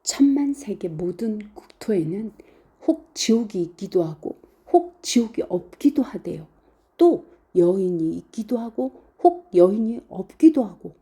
천만세계 모든 국토에는 혹 지옥이 있기도 하고 혹 지옥이 없기도 하대요. 또 여인이 있기도 하고 혹 여인이 없기도 하고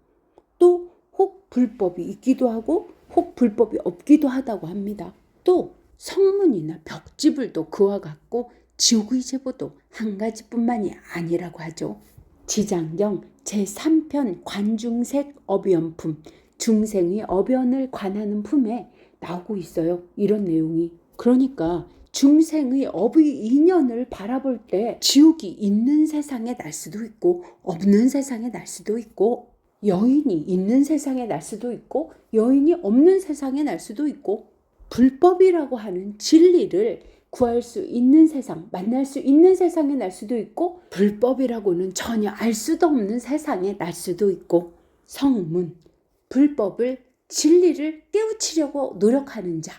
또 혹 불법이 있기도 하고 혹 불법이 없기도 하다고 합니다. 또 성문이나 벽지불도 그와 같고 지옥의 제보도 한 가지뿐만이 아니라고 하죠. 지장경 제3편 관중색 어변품, 중생의 어변을 관하는 품에 나오고 있어요. 이런 내용이. 그러니까 중생의 업의 인연을 바라볼 때 지옥이 있는 세상에 날 수도 있고 없는 세상에 날 수도 있고, 여인이 있는 세상에 날 수도 있고 여인이 없는 세상에 날 수도 있고, 불법이라고 하는 진리를 구할 수 있는 세상, 만날 수 있는 세상에 날 수도 있고, 불법이라고는 전혀 알 수도 없는 세상에 날 수도 있고, 성문, 불법을, 진리를 깨우치려고 노력하는 자,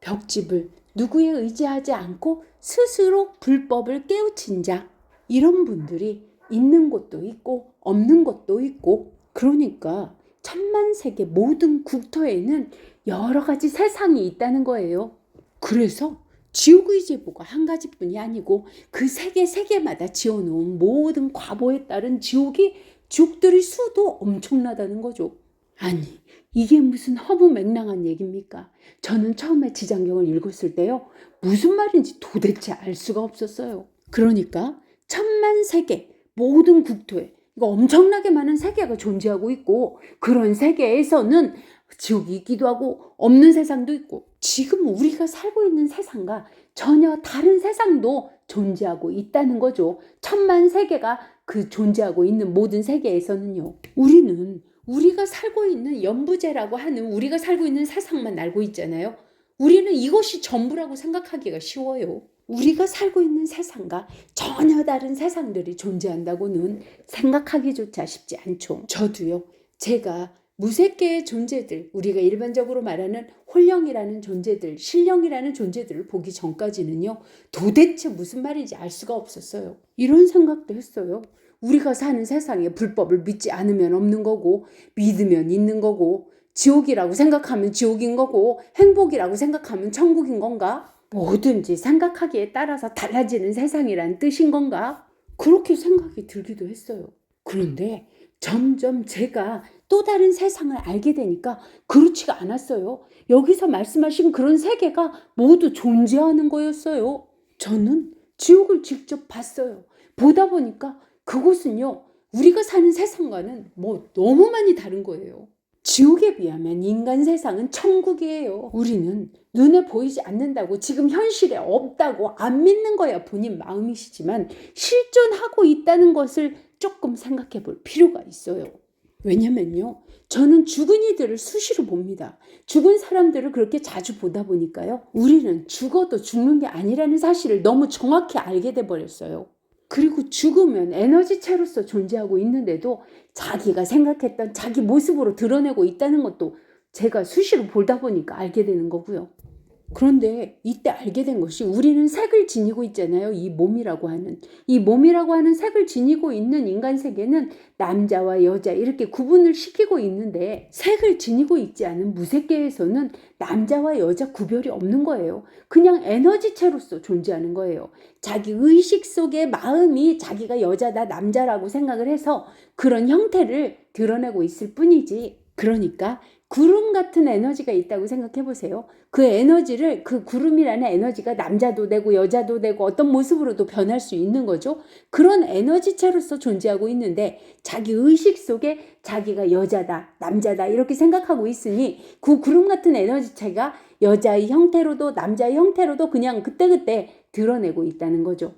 벽집을 누구에 의지하지 않고 스스로 불법을 깨우친 자, 이런 분들이 있는 곳도 있고 없는 곳도 있고, 그러니까 천만세계 모든 국토에는 여러 가지 세상이 있다는 거예요. 그래서 지옥의 제보가 한 가지뿐이 아니고 그 세계마다 지어놓은 모든 과보에 따른 지옥들의 수도 엄청나다는 거죠. 아니, 이게 무슨 허무맹랑한 얘기입니까? 저는 처음에 지장경을 읽었을 때요, 무슨 말인지 도대체 알 수가 없었어요. 그러니까 천만세계 모든 국토에 이거 엄청나게 많은 세계가 존재하고 있고, 그런 세계에서는 지옥이 있기도 하고 없는 세상도 있고, 지금 우리가 살고 있는 세상과 전혀 다른 세상도 존재하고 있다는 거죠. 천만세계가 그 존재하고 있는 모든 세계에서는요, 우리는 우리가 살고 있는 연부제라고 하는 우리가 살고 있는 세상만 알고 있잖아요. 우리는 이것이 전부라고 생각하기가 쉬워요. 우리가 살고 있는 세상과 전혀 다른 세상들이 존재한다고는 생각하기조차 쉽지 않죠. 저도요, 제가 무색계의 존재들, 우리가 일반적으로 말하는 홀령이라는 존재들, 신령이라는 존재들을 보기 전까지는요, 도대체 무슨 말인지 알 수가 없었어요. 이런 생각도 했어요. 우리가 사는 세상에 불법을 믿지 않으면 없는 거고, 믿으면 있는 거고, 지옥이라고 생각하면 지옥인 거고, 행복이라고 생각하면 천국인 건가? 뭐든지 생각하기에 따라서 달라지는 세상이란 뜻인 건가? 그렇게 생각이 들기도 했어요. 그런데 점점 제가 또 다른 세상을 알게 되니까 그렇지가 않았어요. 여기서 말씀하신 그런 세계가 모두 존재하는 거였어요. 저는 지옥을 직접 봤어요. 보다 보니까 그곳은요, 우리가 사는 세상과는 너무 많이 다른 거예요. 지옥에 비하면 인간 세상은 천국이에요. 우리는 눈에 보이지 않는다고, 지금 현실에 없다고 안 믿는 거야 본인 마음이시지만, 실존하고 있다는 것을 조금 생각해 볼 필요가 있어요. 왜냐면요, 저는 죽은 이들을 수시로 봅니다. 죽은 사람들을 그렇게 자주 보다 보니까요, 우리는 죽어도 죽는 게 아니라는 사실을 너무 정확히 알게 돼 버렸어요. 그리고 죽으면 에너지체로서 존재하고 있는데도 자기가 생각했던 자기 모습으로 드러내고 있다는 것도 제가 수시로 보다 보니까 알게 되는 거고요. 그런데 이때 알게 된 것이, 우리는 색을 지니고 있잖아요. 이 몸이라고 하는 색을 지니고 있는 인간 세계는 남자와 여자 이렇게 구분을 시키고 있는데, 색을 지니고 있지 않은 무색계에서는 남자와 여자 구별이 없는 거예요. 그냥 에너지체로서 존재하는 거예요. 자기 의식 속의 마음이 자기가 여자다 남자라고 생각을 해서 그런 형태를 드러내고 있을 뿐이지, 그러니까 구름 같은 에너지가 있다고 생각해 보세요. 그 에너지를, 그 구름이라는 에너지가 남자도 되고 여자도 되고 어떤 모습으로도 변할 수 있는 거죠. 그런 에너지체로서 존재하고 있는데, 자기 의식 속에 자기가 여자다 남자다 이렇게 생각하고 있으니, 그 구름 같은 에너지체가 여자의 형태로도 남자의 형태로도 그냥 그때그때 드러내고 있다는 거죠.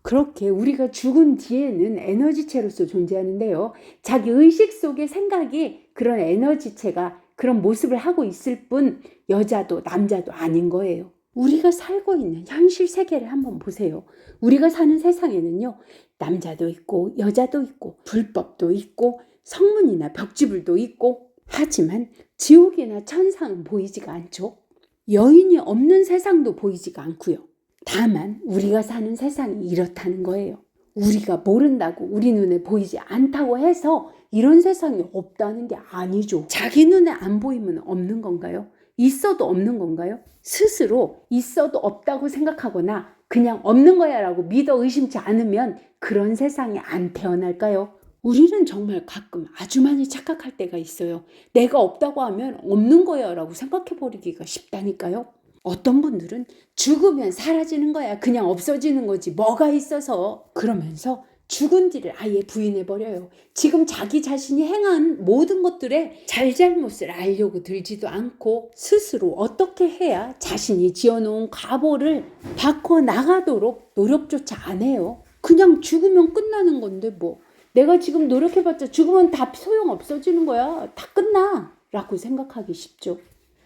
그렇게 우리가 죽은 뒤에는 에너지체로서 존재하는데요, 자기 의식 속의 생각이 그런 에너지체가 그런 모습을 하고 있을 뿐 여자도 남자도 아닌 거예요. 우리가 살고 있는 현실 세계를 한번 보세요. 우리가 사는 세상에는요, 남자도 있고 여자도 있고 불법도 있고 성문이나 벽지불도 있고, 하지만 지옥이나 천상은 보이지가 않죠. 여인이 없는 세상도 보이지가 않고요. 다만 우리가 사는 세상이 이렇다는 거예요. 우리가 모른다고, 우리 눈에 보이지 않다고 해서 이런 세상이 없다는 게 아니죠. 자기 눈에 안 보이면 없는 건가요? 있어도 없는 건가요? 스스로 있어도 없다고 생각하거나 그냥 없는 거야 라고 믿어 의심치 않으면 그런 세상에 안 태어날까요? 우리는 정말 가끔 아주 많이 착각할 때가 있어요. 내가 없다고 하면 없는 거야 라고 생각해버리기가 쉽다니까요. 어떤 분들은 죽으면 사라지는 거야, 그냥 없어지는 거지 뭐가 있어서, 그러면서 죽은 뒤를 아예 부인해버려요. 지금 자기 자신이 행한 모든 것들의 잘잘못을 알려고 들지도 않고 스스로 어떻게 해야 자신이 지어놓은 과보를 바꿔나가도록 노력조차 안 해요. 그냥 죽으면 끝나는 건데 뭐 내가 지금 노력해봤자 죽으면 다 소용없어지는 거야, 다 끝나 라고 생각하기 쉽죠.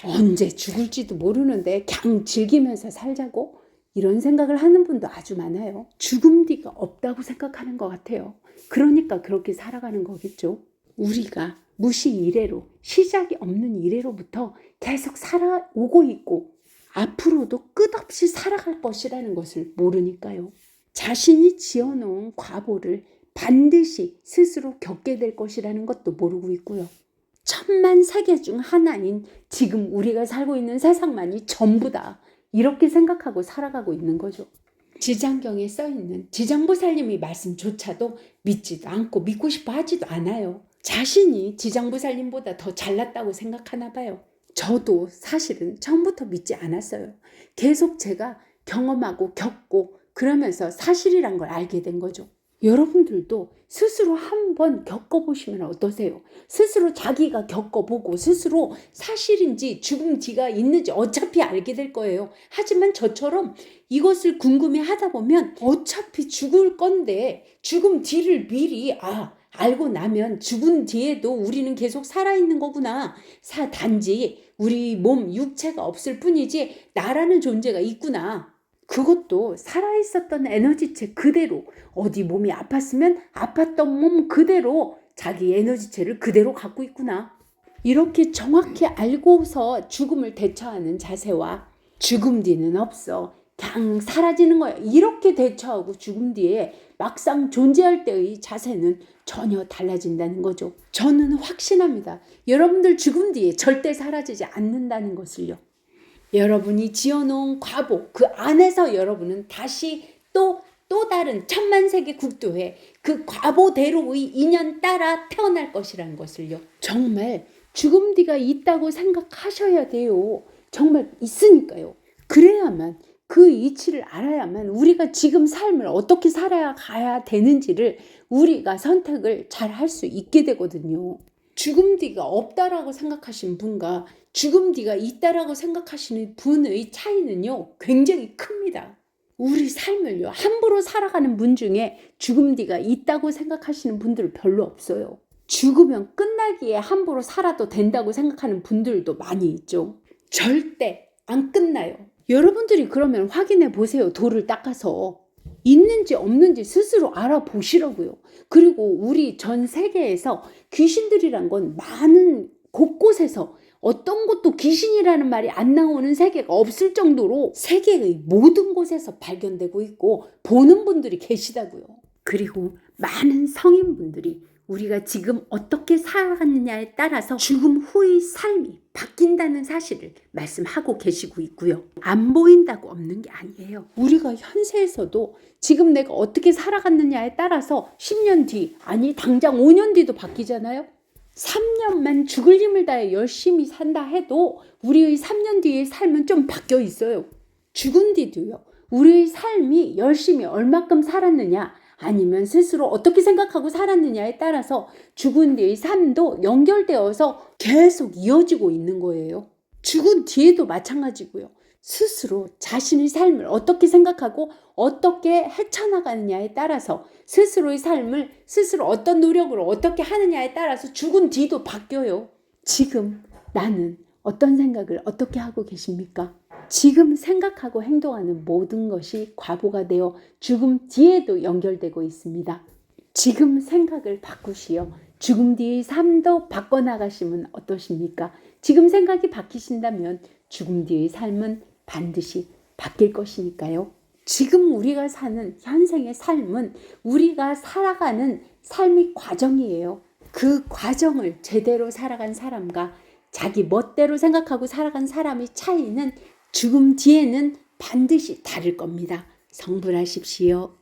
언제 죽을지도 모르는데 그냥 즐기면서 살자고 이런 생각을 하는 분도 아주 많아요. 죽음 뒤가 없다고 생각하는 것 같아요. 그러니까 그렇게 살아가는 거겠죠. 우리가 무시 이래로, 시작이 없는 이래로부터 계속 살아오고 있고 앞으로도 끝없이 살아갈 것이라는 것을 모르니까요. 자신이 지어놓은 과보를 반드시 스스로 겪게 될 것이라는 것도 모르고 있고요. 천만 세계 중 하나인 지금 우리가 살고 있는 세상만이 전부다, 이렇게 생각하고 살아가고 있는 거죠. 지장경에 써있는 지장보살님의 말씀조차도 믿지도 않고 믿고 싶어 하지도 않아요. 자신이 지장보살님보다 더 잘났다고 생각하나 봐요. 저도 사실은 처음부터 믿지 않았어요. 계속 제가 경험하고 겪고 그러면서 사실이란 걸 알게 된 거죠. 여러분들도 스스로 한번 겪어보시면 어떠세요? 스스로 자기가 겪어보고 스스로 사실인지 죽음 뒤가 있는지 어차피 알게 될 거예요. 하지만 저처럼 이것을 궁금해하다 보면 어차피 죽을 건데 죽음 뒤를 미리 알고 나면 죽은 뒤에도 우리는 계속 살아있는 거구나. 단지 우리 몸 육체가 없을 뿐이지 나라는 존재가 있구나. 그것도 살아있었던 에너지체 그대로, 어디 몸이 아팠으면 아팠던 몸 그대로 자기 에너지체를 그대로 갖고 있구나. 이렇게 정확히 알고서 죽음을 대처하는 자세와 죽음 뒤는 없어, 그냥 사라지는 거야, 이렇게 대처하고 죽음 뒤에 막상 존재할 때의 자세는 전혀 달라진다는 거죠. 저는 확신합니다. 여러분들 죽음 뒤에 절대 사라지지 않는다는 것을요. 여러분이 지어놓은 과보 그 안에서 여러분은 다시 또 다른 천만세계 국도에 그 과보대로의 인연 따라 태어날 것이라는 것을요. 정말 죽음 뒤가 있다고 생각하셔야 돼요. 정말 있으니까요. 그래야만, 그 이치를 알아야만 우리가 지금 삶을 어떻게 살아가야 되는지를 우리가 선택을 잘 할 수 있게 되거든요. 죽음 뒤가 없다라고 생각하시는 분과 죽음 뒤가 있다라고 생각하시는 분의 차이는요, 굉장히 큽니다. 우리 삶을요, 함부로 살아가는 분 중에 죽음 뒤가 있다고 생각하시는 분들 별로 없어요. 죽으면 끝나기에 함부로 살아도 된다고 생각하는 분들도 많이 있죠. 절대 안 끝나요. 여러분들이 그러면 확인해 보세요. 돌을 닦아서 있는지 없는지 스스로 알아보시라고요. 그리고 우리 전 세계에서 귀신들이란 건 많은 곳곳에서, 어떤 곳도 귀신이라는 말이 안 나오는 세계가 없을 정도로 세계의 모든 곳에서 발견되고 있고 보는 분들이 계시다고요. 그리고 많은 성인분들이 우리가 지금 어떻게 살아가느냐에 따라서 죽음 후의 삶이 바뀐다는 사실을 말씀하고 계시고 있고요. 안 보인다고 없는 게 아니에요. 우리가 현세에서도 지금 내가 어떻게 살아갔느냐에 따라서 10년 뒤, 아니 당장 5년 뒤도 바뀌잖아요. 3년만 죽을 힘을 다해 열심히 산다 해도 우리의 3년 뒤의 삶은 좀 바뀌어 있어요. 죽은 뒤도요, 우리의 삶이 열심히 얼마큼 살았느냐, 아니면 스스로 어떻게 생각하고 살았느냐에 따라서 죽은 뒤의 삶도 연결되어서 계속 이어지고 있는 거예요. 죽은 뒤에도 마찬가지고요. 스스로 자신의 삶을 어떻게 생각하고 어떻게 헤쳐나가느냐에 따라서 스스로의 삶을 스스로 어떤 노력으로 어떻게 하느냐에 따라서 죽은 뒤도 바뀌어요. 지금 나는 어떤 생각을 어떻게 하고 계십니까? 지금 생각하고 행동하는 모든 것이 과보가 되어 죽음 뒤에도 연결되고 있습니다. 지금 생각을 바꾸시어 죽음 뒤의 삶도 바꿔나가시면 어떠십니까? 지금 생각이 바뀌신다면 죽음 뒤의 삶은 반드시 바뀔 것이니까요. 지금 우리가 사는 현생의 삶은 우리가 살아가는 삶의 과정이에요. 그 과정을 제대로 살아간 사람과 자기 멋대로 생각하고 살아간 사람의 차이는 죽음 뒤에는 반드시 다를 겁니다. 성불하십시오.